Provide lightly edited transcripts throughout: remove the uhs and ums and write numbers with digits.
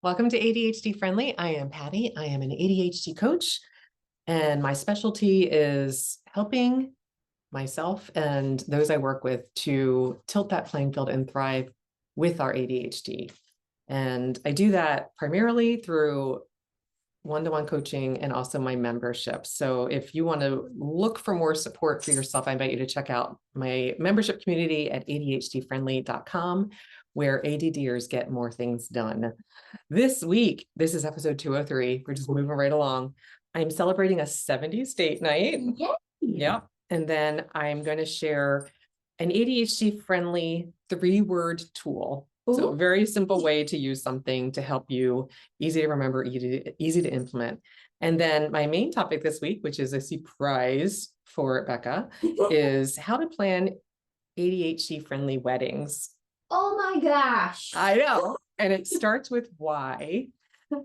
Welcome to ADHD Friendly. I am Patty. I am an ADHD coach, and my specialty is helping myself and those I work with to tilt that playing field and thrive with our ADHD. And I do that primarily through one-to-one coaching and also my membership. So if you want to look for more support for yourself, I invite you to check out my membership community at ADHD-friendly.com, where ADDers get more things done. This week, this is episode 203. We're just moving right along. I'm celebrating a 70s date night. Yay. Yep. And then I'm going to share an ADHD-friendly 3-word tool. So a very simple way to use something to help you, easy to remember, easy to implement. And then my main topic this week, which is a surprise for Becca, is how to plan ADHD-friendly weddings. Oh my gosh. I know. And it starts with why.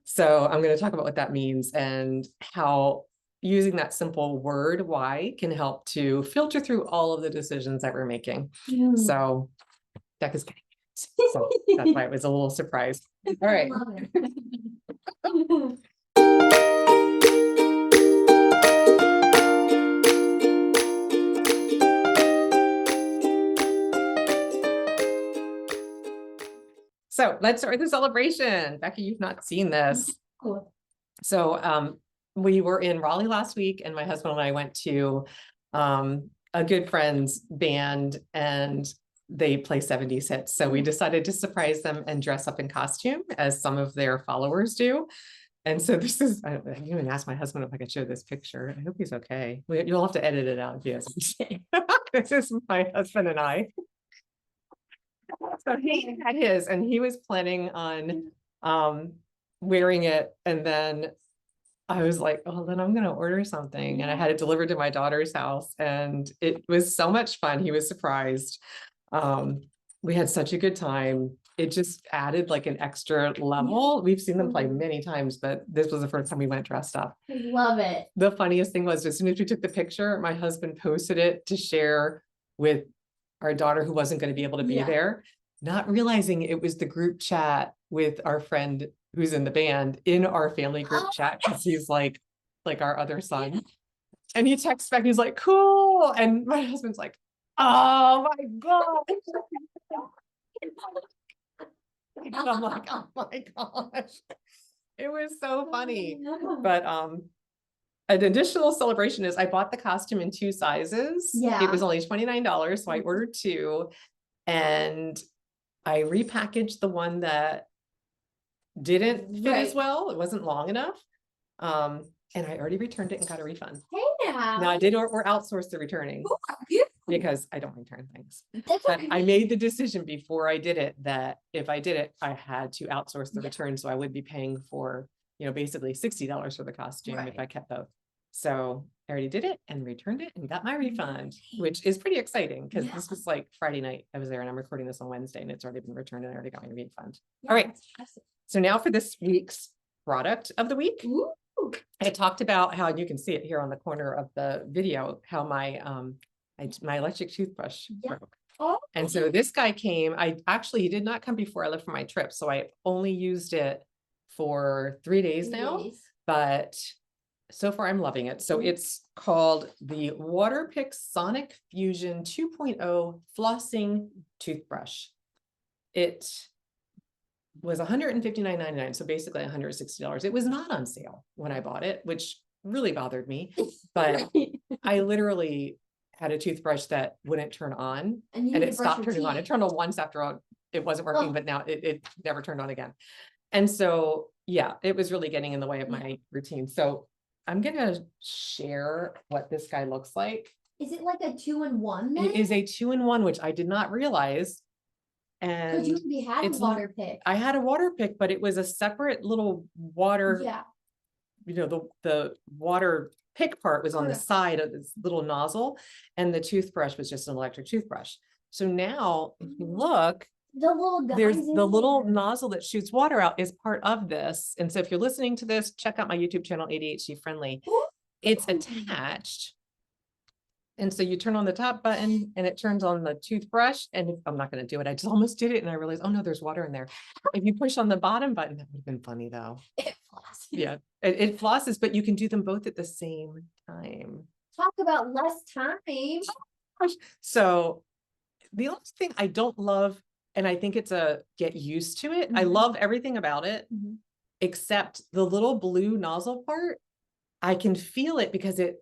So I'm going to talk about what that means and how using that simple word, why, can help to filter through all of the decisions that we're making. So Becca's getting it. So that's why it was a little surprise. All right. So let's start with the celebration. Becca, you've not seen this. Cool. So we were in Raleigh last week, and my husband and I went to a good friend's band, and they play 70s hits. So we decided to surprise them and dress up in costume, as some of their followers do. And so this is, I didn't even ask my husband if I could show this picture. I hope he's okay. You'll have to edit it out if he doesn't. This is my husband and I. So he had his, and he was planning on wearing it. And then I was like, oh, then I'm going to order something. And I had it delivered to my daughter's house, and it was so much fun. He was surprised. We had such a good time. It just added like an extra level. We've seen them play many times, but this was the first time we went dressed up. I love it. The funniest thing was, as soon as we took the picture, my husband posted it to share with our daughter, who wasn't going to be able to be there, not realizing it was the group chat with our friend who's in the band in our family group chat, because he's like our other son. And he texts back, he's like, cool. And my husband's like, oh my God. And I'm like, oh my gosh. It was so funny. But an additional celebration is I bought the costume in 2 sizes. Yeah. It was only $29. So I ordered 2, and I repackaged the one that didn't fit as well. It wasn't long enough. And I already returned it and got a refund. Hey now. Now I did or outsource the returning, because I don't return things. That's But okay. I made the decision before I did it that if I did it, I had to outsource the return. So I would be paying for, basically $60 for the costume if I kept both. So I already did it and returned it and got my refund, which is pretty exciting, because this was like Friday night. I was there, and I'm recording this on Wednesday, and it's already been returned, and I already got my refund. All right. So now for this week's product of the week. Ooh. I talked about how, you can see it here on the corner of the video, how my my electric toothbrush broke. Oh. And so this guy came. He did not come before I left for my trip, so I only used it for 3 days now. But so far I'm loving it. So it's called the Waterpik Sonic Fusion 2.0 Flossing Toothbrush. It was $159.99, so basically $160. It was not on sale when I bought it, which really bothered me. But I literally had a toothbrush that wouldn't turn on, and it stopped turning on. It turned on once after it wasn't working, but now it never turned on again. And so, yeah, it was really getting in the way of my routine. So I'm going to share what this guy looks like. Is it like a 2-in-1? It is a 2-in-1, which I did not realize. And you had a Waterpik. I had a Waterpik, but it was a separate little water. Yeah. The water pick part was on the side of this little nozzle, and the toothbrush was just an electric toothbrush. So now, if you look, there's the little nozzle that shoots water out is part of this. And so if you're listening to this, check out my YouTube channel, ADHD Friendly. It's attached And so you turn on the top button and it turns on the toothbrush, and I'm not going to do it. I just almost did it. And I realized, oh no, there's water in there. If you push on the bottom button, that would have been funny though. It flosses. Yeah, it flosses, but you can do them both at the same time. Talk about less time. So the only thing I don't love, and I think it's a get used to it. I love everything about it, except the little blue nozzle part. I can feel it because the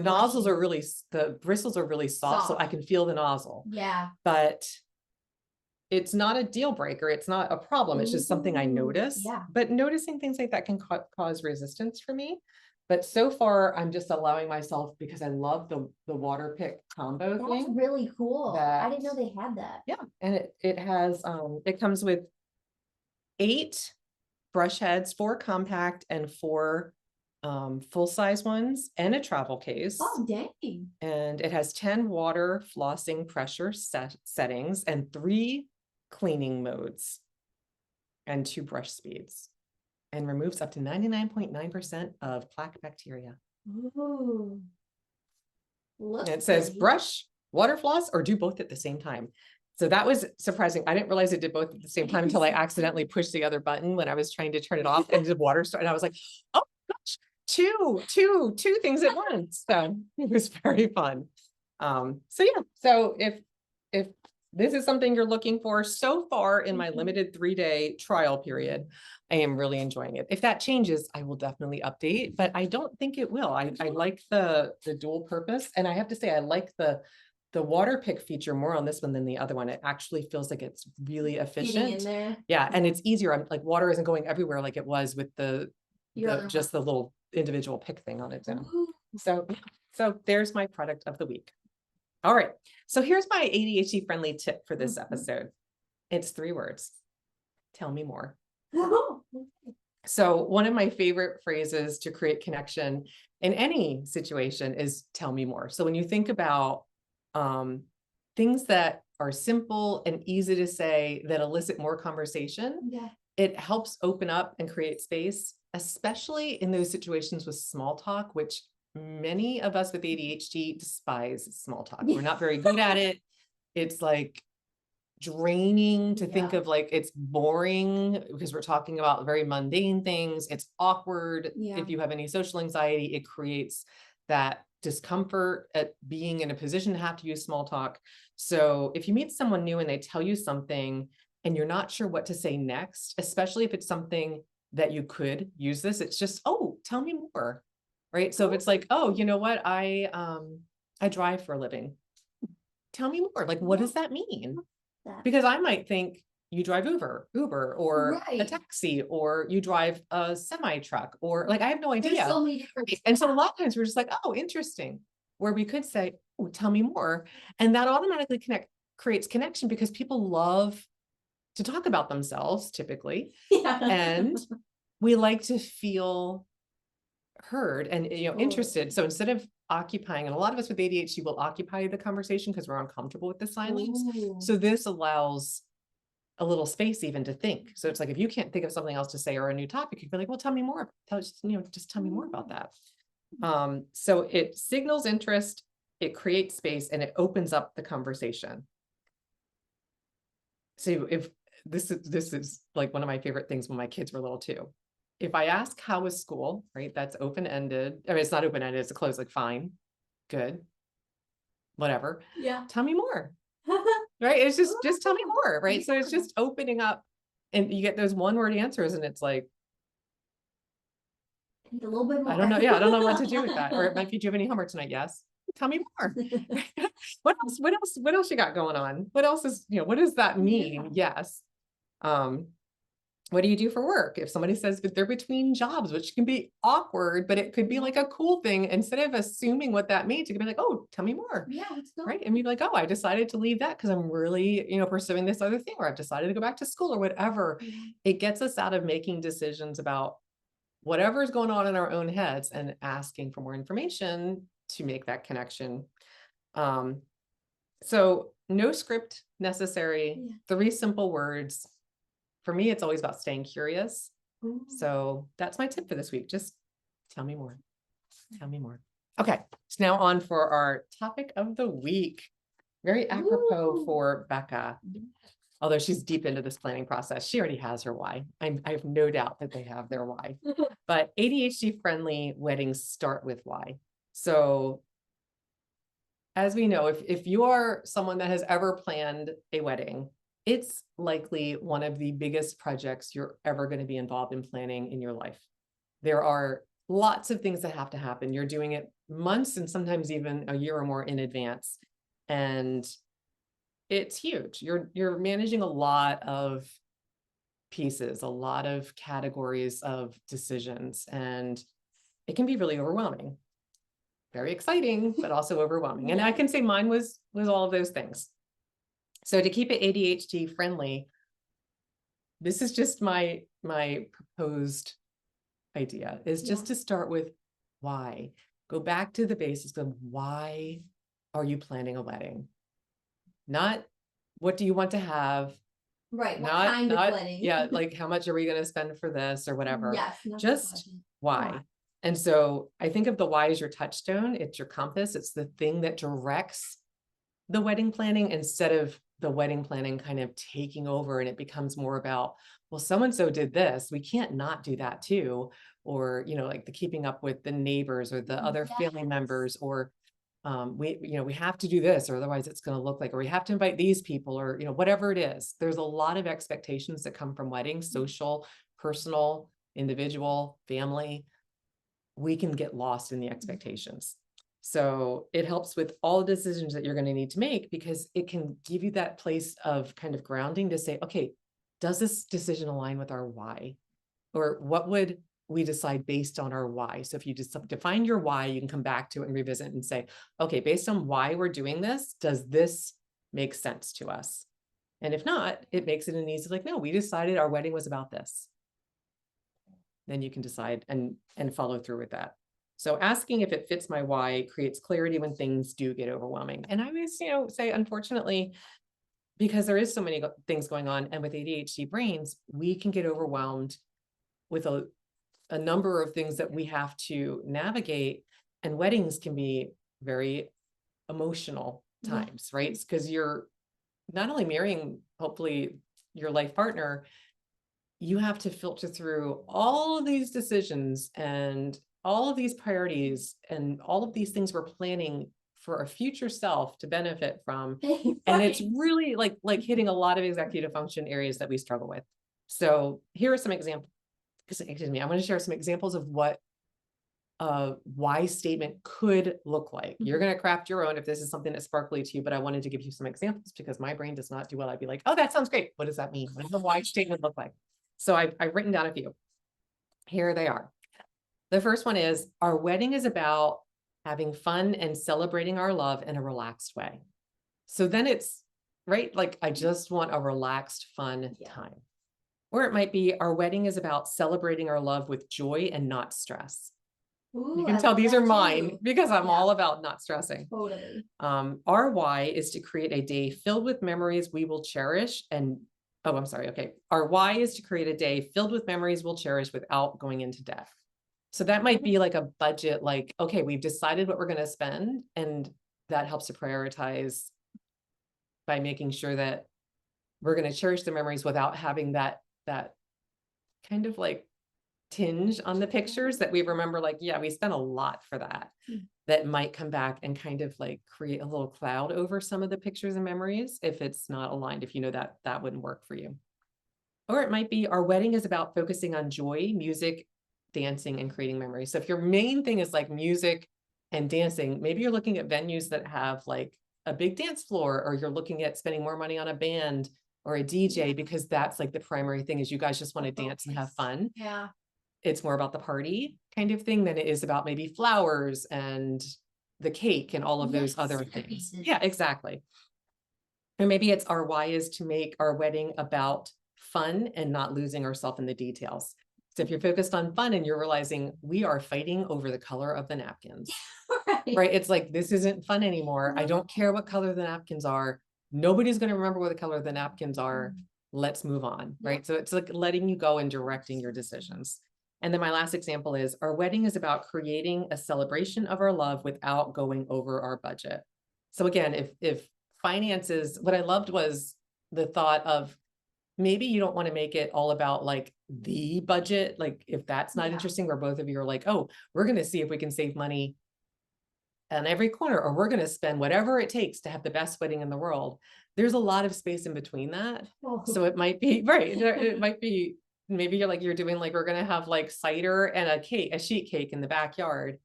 nozzles are really, the bristles are really soft, so I can feel the nozzle. Yeah. But it's not a deal breaker. It's not a problem. It's just something I notice. Yeah. But noticing things like that can cause resistance for me. But so far, I'm just allowing myself, because I love the Waterpik combo That's thing. really cool. I didn't know that- they had that. Yeah, and it has it comes with 8 brush heads, 4 compact and 4 full-size ones, and a travel case. Oh, dang. And it has 10 water flossing pressure settings and 3 cleaning modes and 2 brush speeds, and removes up to 99.9% of plaque bacteria. Ooh. And it says Pretty. brush, water floss, or do both at the same time. So that was surprising. I didn't realize it did both at the same time until I accidentally pushed the other button when I was trying to turn it off, and the water started. And I was like, oh gosh, two things at once. So it was very fun. So yeah, so if this is something you're looking for, so far in my limited 3-day trial period, I am really enjoying it. If that changes, I will definitely update, but I don't think it will. I like the dual purpose, and I have to say, I like the Waterpik feature more on this one than the other one. It actually feels like it's really Getting efficient. in there. Yeah, and it's easier. I'm like, water isn't going everywhere like it was with just the little individual pick thing on its own. Ooh. So there's my product of the week. All right. So here's my ADHD friendly tip for this episode. It's 3 words. Tell me more. So one of my favorite phrases to create connection in any situation is tell me more. So when you think about things that are simple and easy to say that elicit more conversation, Yeah. it helps open up and create space, especially in those situations with small talk, which many of us with ADHD despise small talk. We're not very good at it. It's like draining to think of, like, it's boring because we're talking about very mundane things. It's awkward. Yeah. If you have any social anxiety, it creates that discomfort at being in a position to have to use small talk. So if you meet someone new and they tell you something and you're not sure what to say next, especially if it's something that you could use this, it's just, oh, tell me more. Right. So if it's like, oh, you know what? I drive for a living. Tell me more. Like, what does that mean? Because I might think you drive Uber or a taxi, or you drive a semi truck, or like, I have no idea. There's so many different. And so a lot of times we're just like, oh, interesting. Where we could say, oh, tell me more. And that automatically creates connection, because people love to talk about themselves typically. Yeah. And we like to feel heard and interested. So instead of occupying, and a lot of us with ADHD will occupy the conversation because we're uncomfortable with the silence. Ooh. So this allows a little space even to think. So it's like, if you can't think of something else to say or a new topic, you can be like, well, tell me more. Just tell me more about that. So it signals interest, it creates space, and it opens up the conversation. So if this is like one of my favorite things when my kids were little too. If I ask, how was school, right? That's open-ended. I mean, it's not open-ended, it's closed, like, fine, good, whatever. Yeah. Tell me more, right? It's just tell me more, right? So it's just opening up, and you get those one-word answers, and it's like, a little bit more. I don't know. Yeah, I don't know what to do with that. Or it might be, do you have any homework tonight? Yes. Tell me more. What else you got going on? What else is, what does that mean? Yes. What do you do for work? If somebody says that they're between jobs, which can be awkward, but it could be like a cool thing. Instead of assuming what that means, you can be like, oh, tell me more. Yeah, let's go. Right. And be like, oh, I decided to leave that because I'm really, pursuing this other thing, or I've decided to go back to school or whatever. Yeah. It gets us out of making decisions about whatever's going on in our own heads and asking for more information to make that connection. So no script necessary, 3 simple words. For me, it's always about staying curious. Ooh. So that's my tip for this week. Just tell me more. Tell me more. Okay, so now on for our topic of the week. Very apropos Ooh. for Becca. Although she's deep into this planning process, she already has her why. I have no doubt that they have their why. But ADHD-friendly weddings start with why. So as we know, if you are someone that has ever planned a wedding, it's likely one of the biggest projects you're ever going to be involved in planning in your life. There are lots of things that have to happen. You're doing it months and sometimes even a year or more in advance. And it's huge. You're managing a lot of pieces, a lot of categories of decisions, and it can be really overwhelming. Very exciting, but also overwhelming. And I can say mine was all of those things. So to keep it ADHD friendly, this is just my proposed idea is just to start with why. Go back to the basics of why are you planning a wedding? Not what do you want to have? Right. What Not, kind not, of wedding? yeah, like how much are we going to spend for this or whatever? Yes. not the Just budget. why. And so I think of the why as your touchstone. It's your compass. It's the thing that directs the wedding planning instead of the wedding planning kind of taking over, and it becomes more about, well, so-and-so did this. We can't not do that too. Or, you know, like the keeping up with the neighbors or the other family Yes. members, or we have to do this, or otherwise it's going to look like, or we have to invite these people, or, you know, whatever it is. There's a lot of expectations that come from weddings, social, personal, individual, family. We can get lost in the expectations. So it helps with all the decisions that you're going to need to make, because it can give you that place of kind of grounding to say, okay, does this decision align with our why? Or what would we decide based on our why? So if you just define your why, you can come back to it and revisit and say, okay, based on why we're doing this, does this make sense to us? And if not, it makes it an easy, like, no, we decided our wedding was about this. Then you can decide and follow through with that. So asking if it fits my why creates clarity when things do get overwhelming. And I always, say, unfortunately, because there is so many things going on, and with ADHD brains, we can get overwhelmed with a number of things that we have to navigate. And weddings can be very emotional times, right? Because you're not only marrying, hopefully, your life partner, you have to filter through all of these decisions and all of these priorities and all of these things we're planning for a future self to benefit from. And it's really like hitting a lot of executive function areas that we struggle with. So here are some examples. Excuse me, I'm going to share some examples of what a why statement could look like. You're going to craft your own if this is something that's sparkly to you, but I wanted to give you some examples because my brain does not do well. I'd be like, oh, that sounds great. What does that mean? What does the why statement look like? So I've written down a few. Here they are. The first one is, our wedding is about having fun and celebrating our love in a relaxed way. So then it's, right, like I just want a relaxed, fun time. Or it might be, our wedding is about celebrating our love with joy and not stress. Ooh, You can I tell love these that are mine too. because I'm all about not stressing. Totally. Our why is to create a day filled with memories we will cherish and oh, I'm sorry. Okay. Our why is to create a day filled with memories we'll cherish without going into debt. So that might be like a budget, like, okay, we've decided what we're going to spend, and that helps to prioritize by making sure that we're going to cherish the memories without having that kind of like tinge on the pictures that we remember, like, yeah, we spent a lot for that. That might come back and kind of like create a little cloud over some of the pictures and memories if it's not aligned, if you know that that wouldn't work for you. Or it might be, our wedding is about focusing on joy, music, dancing, and creating memories. So if your main thing is like music and dancing, maybe you're looking at venues that have like a big dance floor, or you're looking at spending more money on a band or a DJ, because that's like the primary thing is you guys just want to dance and have fun. Yeah. It's more about the party kind of thing than it is about maybe flowers and the cake and all of those other things. Yeah, exactly. Or maybe it's, our why is to make our wedding about fun and not losing ourselves in the details. So if you're focused on fun and you're realizing we are fighting over the color of the napkins, right? It's like, this isn't fun anymore. I don't care what color the napkins are. Nobody's going to remember what the color of the napkins are. Let's move on, right? So it's like letting you go and directing your decisions. And then my last example is our wedding is about creating a celebration of our love without going over our budget. So again, if finances, what I loved was the thought of maybe you don't want to make it all about like the budget. Like if that's not interesting, where both of you are like, oh, we're going to see if we can save money on every corner, or we're going to spend whatever it takes to have the best wedding in the world. There's a lot of space in between that. So it might be, right. It might be, maybe you're doing like, we're going to have like cider and a sheet cake in the backyard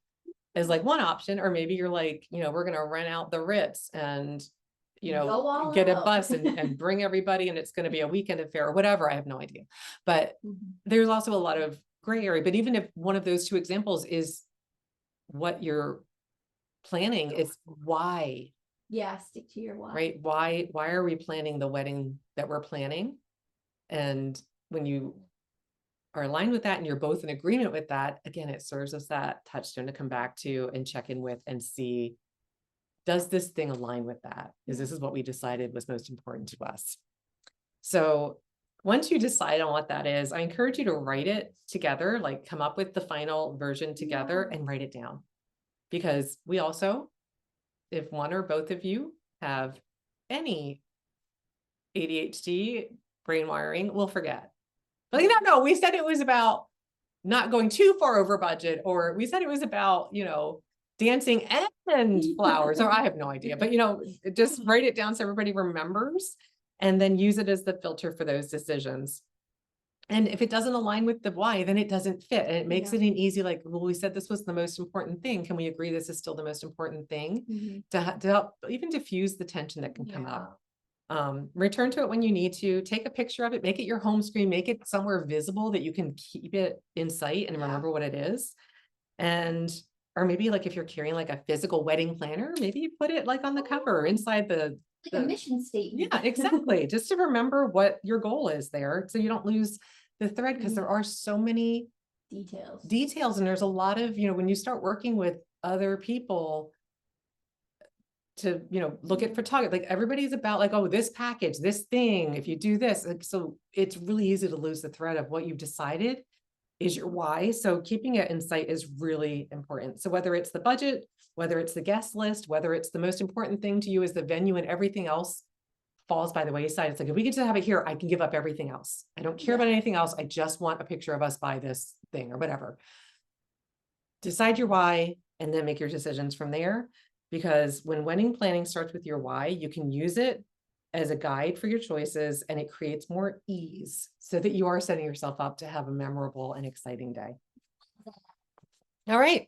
as like one option. Or maybe you're like, we're going to rent out the Ritz and, get a bus and bring everybody, and it's going to be a weekend affair or whatever. I have no idea. But there's also a lot of gray area. But even if one of those two examples is what you're planning, it's why. Yeah, stick to your why. Right? Why are we planning the wedding that we're planning? And when you are aligned with that and you're both in agreement with that, again, it serves as that touchstone to come back to and check in with and see, does this thing align with that? This is what we decided was most important to us. So once you decide on what that is, I encourage you to write it together, like come up with the final version together and write it down. Because we also, if one or both of you have any ADHD, brain wiring, we'll forget. Like, no, we said it was about not going too far over budget, or we said it was about, dancing and flowers, or I have no idea, but just write it down so everybody remembers, and then use it as the filter for those decisions. And if it doesn't align with the why, then it doesn't fit. And it makes it an easy, like, well, we said this was the most important thing. Can we agree this is still the most important thing to help even diffuse the tension that can come up? Return to it when you need to. Take a picture of it, make it your home screen, make it somewhere visible that you can keep it in sight and remember what it is. And, or maybe like if you're carrying like a physical wedding planner, maybe you put it like on the cover inside the a mission statement. Yeah, exactly. Just to remember what your goal is there, so you don't lose the thread, because there are so many details. And there's a lot of, when you start working with other people to, look at photography, like everybody's about like, oh, this package, this thing, if you do this, like, so it's really easy to lose the thread of what you've decided is your why. So keeping it in sight is really important. So whether it's the budget, whether it's the guest list, whether it's the most important thing to you is the venue and everything else falls by the wayside. It's like, if we get to have it here, I can give up everything else. I don't care about anything else. I just want a picture of us by this thing or whatever. Decide your why and then make your decisions from there. Because when wedding planning starts with your why, you can use it as a guide for your choices, and it creates more ease so that you are setting yourself up to have a memorable and exciting day. All right.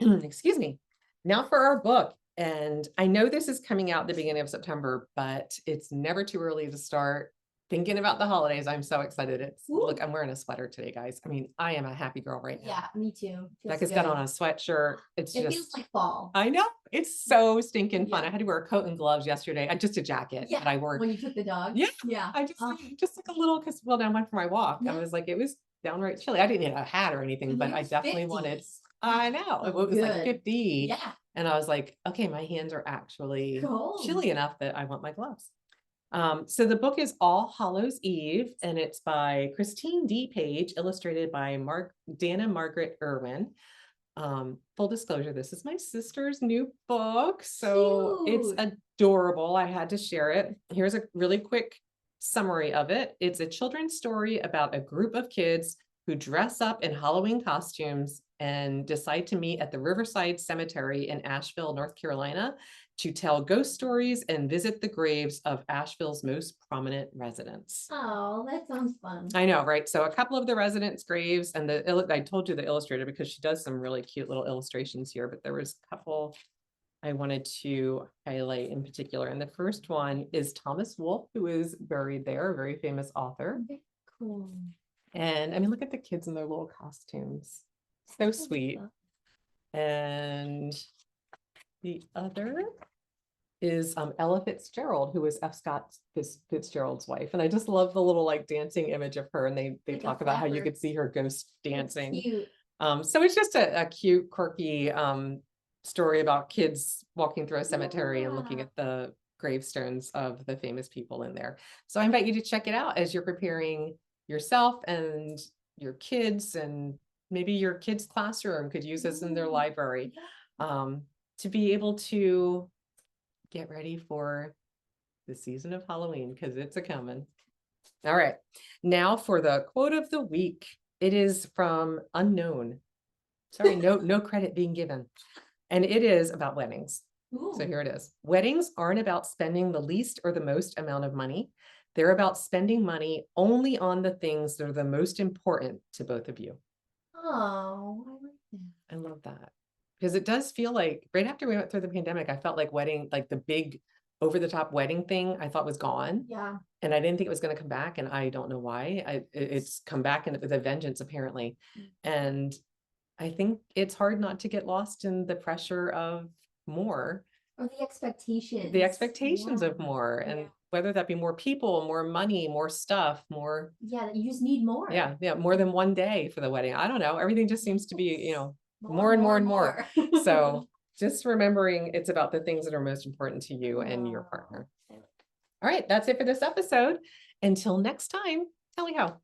Excuse me. Now for our book. And I know this is coming out the beginning of September, but it's never too early to start thinking about the holidays. I'm so excited. Look, I'm wearing a sweater today, guys. I mean, I am a happy girl right now. Yeah, me too. Becca's got on a sweatshirt. It feels like fall. I know. It's so stinking fun. I had to wear a coat and gloves yesterday. Just a jacket that I wore. When you took the dog. Yeah. I just like a little, because I went for my walk. I was like, it was downright chilly. I didn't need a hat or anything, but I definitely wanted. I know. It was like 50. Yeah. And I was like, okay, my hands are actually chilly enough that I want my gloves. So the book is All Hallows Eve, and it's by Christine D. Page, illustrated by Dana Margaret Irwin. Full disclosure, this is my sister's new book, so it's adorable. I had to share it. Here's a really quick summary of it. It's a children's story about a group of kids who dress up in Halloween costumes and decide to meet at the Riverside Cemetery in Asheville, North Carolina, to tell ghost stories and visit the graves of Asheville's most prominent residents. Oh, that sounds fun. I know, right? So a couple of the residents' graves, and I told you the illustrator because she does some really cute little illustrations here, but there was a couple I wanted to highlight in particular. And the first one is Thomas Wolfe, who is buried there, a very famous author. Cool. And I mean, look at the kids in their little costumes. So sweet. And the other is Ella Fitzgerald, who was F. Scott Fitzgerald's wife. And I just love the little like dancing image of her. And they talk about how you could see her ghost dancing. Cute. So it's just a cute, quirky story about kids walking through a cemetery and looking at the gravestones of the famous people in there. So I invite you to check it out as you're preparing yourself and your kids and maybe your kid's classroom could use this in their library, to be able to get ready for the season of Halloween, because it's a coming. All right, now for the quote of the week. It is from Unknown. Sorry, no credit being given. And it is about weddings. Ooh. So here it is. Weddings aren't about spending the least or the most amount of money. They're about spending money only on the things that are the most important to both of you. Oh, I like that. I love that. Because it does feel like right after we went through the pandemic, I felt like wedding, like the big over the top wedding thing I thought was gone. Yeah. And I didn't think it was going to come back. And I don't know why. It's come back with a vengeance, apparently. And I think it's hard not to get lost in the pressure of more. Or the expectations. The expectations Yeah. of more. And Yeah. whether that be more people, more money, more stuff, more. Yeah, you just need more. Yeah, more than one day for the wedding. I don't know. Everything just seems to be, more and more and more. So just remembering it's about the things that are most important to you and your partner. All right, that's it for this episode. Until next time, tally ho.